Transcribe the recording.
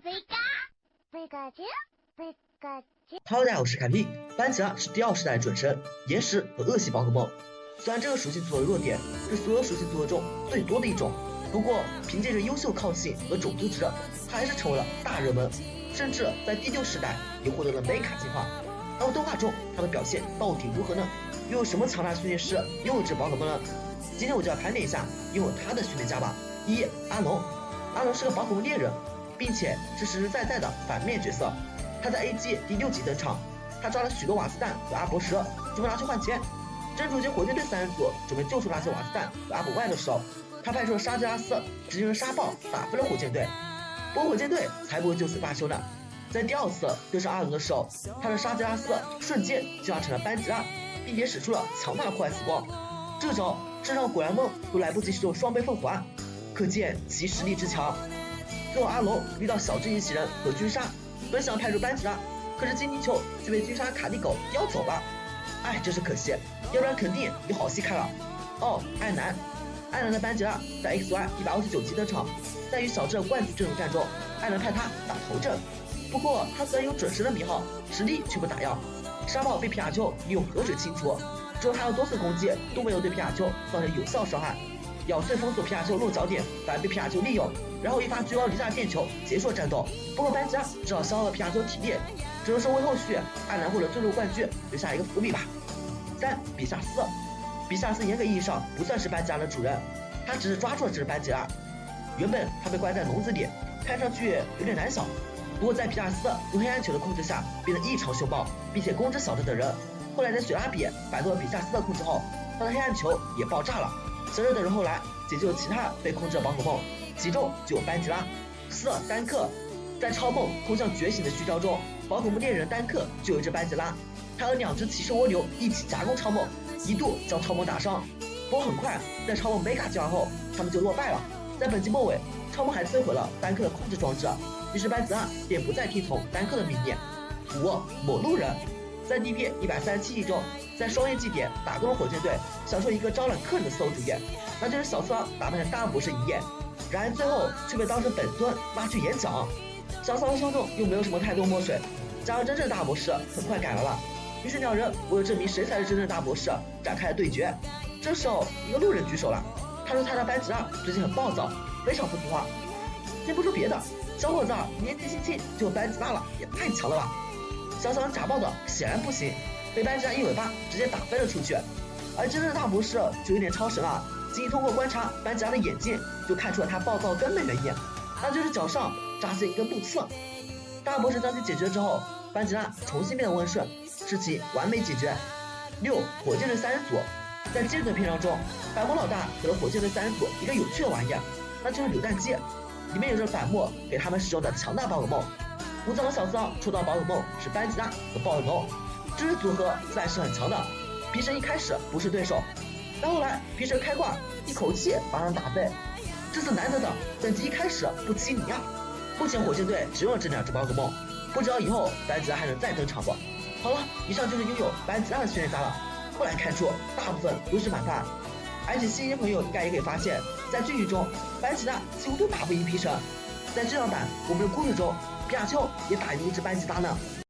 Hello，大家好，我是凯 P。班吉拉是第2世代准神、岩石和恶系宝可梦。虽然这个属性组合的弱点是所有属性组合中最多的一种，不过凭借着优秀抗性和种族值，它还是成为了大热门，甚至在第6世代也获得了美卡进化。那么动画中它的表现到底如何呢？又有什么强大训练师拥有这宝可梦呢？今天我就要盘点一下拥有它的训练家吧。1. 阿龙。阿龙是个宝可梦猎人，并且是实实在在的反面角色。他在 AG 第6集登场，他抓了许多瓦斯蛋和阿伯石，准备拿去换钱。真主角火箭队3人组准备救出那些瓦斯蛋和阿伯外的时候，他派出了沙吉拉斯执行了沙暴，打飞了火箭队。不过火箭队才不会就此罢休呢。在第2次对上阿龙的时候，他的沙吉拉斯瞬间进化成了班吉拉，并且使出了强大的破坏死光。这招身上果然梦都来不及使用双倍奉还，可见其实力之强。最后阿龙遇到小智一起人和君莎，本想派出班吉拉，可是金泥球却被君莎卡蒂狗叼走了。哎，真是可惜，要不然肯定有好戏看了。艾南的班吉拉在 XY 159集登场，在与小智冠军阵容战中，艾南派他打头阵。不过他虽然有准神的名号，实力却不咋样。沙暴被皮卡丘利用河水清除，之后他有多次攻击都没有对皮卡丘造成有效伤害。咬碎封锁皮卡丘落脚点，反而被皮卡丘利用，然后一发巨高离下电球结束了战斗。不过班吉拉只好消耗了皮卡丘体力，只能说为后续艾南获得最终冠军留下一个伏笔吧。3. 比萨斯。比萨斯严格意义上不算是班吉拉的主人，他只是抓住了这只班吉拉。原本他被关在笼子里，看上去有点胆小，不过在皮萨斯用黑暗球的控制下变得异常凶暴，并且攻之小智等人。后来在雪拉比摆脱了比萨斯的控制后，他的黑暗球也爆炸了。小智等人后来解救了其他被控制的宝可梦，其中就有班吉拉。4. 丹克。在超梦通向觉醒的序章中，宝可梦猎人丹克就有一只班吉拉，他和2只骑士蜗牛一起夹攻超梦，一度将超梦打伤。不过很快在超梦没卡进化后，他们就落败了。在本集末尾，超梦还摧毁了丹克的控制装置，于是班吉拉便不再听从丹克的命令。5. 某路人。在 DP 137集中，在双叶祭典打动了火箭队，想出一个招揽客人的思路主意，那就是小次郎打扮成大博士一夜，然而最后却被当成本尊拉去演讲。小次郎胸中又没有什么太多墨水，加上真正的大博士很快赶来了，于是2人为了证明谁才是真正的大博士展开了对决。这时候一个路人举手了，他说他的班吉拉最近很暴躁，非常不听话。先不说别的，小伙子年纪轻轻就有班吉拉了，也太强了吧。小次郎假爆的显然不行，被班吉拉一尾巴直接打飞了出去。而真正的大博士就有点超神了，仅仅通过观察班吉拉的眼睛就看出了他暴躁的根本原因，那就是脚上扎着一根木刺。大博士将其解决之后，班吉拉重新变得温顺，事情完美解决。6. 火箭队3人组。在接着的篇章中，百魔老大给了火箭队3人组一个有趣的玩意，那就是榴弹机，里面有着板墨给他们使用的强大宝可梦。武藏和小次郎抽到宝可梦是班吉拉和暴龙，这支组合自然是很强的。皮神一开始不是对手，但后来皮神开挂，一口气把他们打飞，这是难得的本集一开始不欺你呀。目前火箭队只用了这2只宝可梦，不知道以后班吉拉还能再登场不。好了，以上就是拥有班吉拉的训练家了。不难看出大部分都是反派，而且新朋友应该也可以发现，在剧中班吉拉几乎都打不赢皮神。在这样版我们的故事中，皮卡丘也打赢一只班吉拉呢。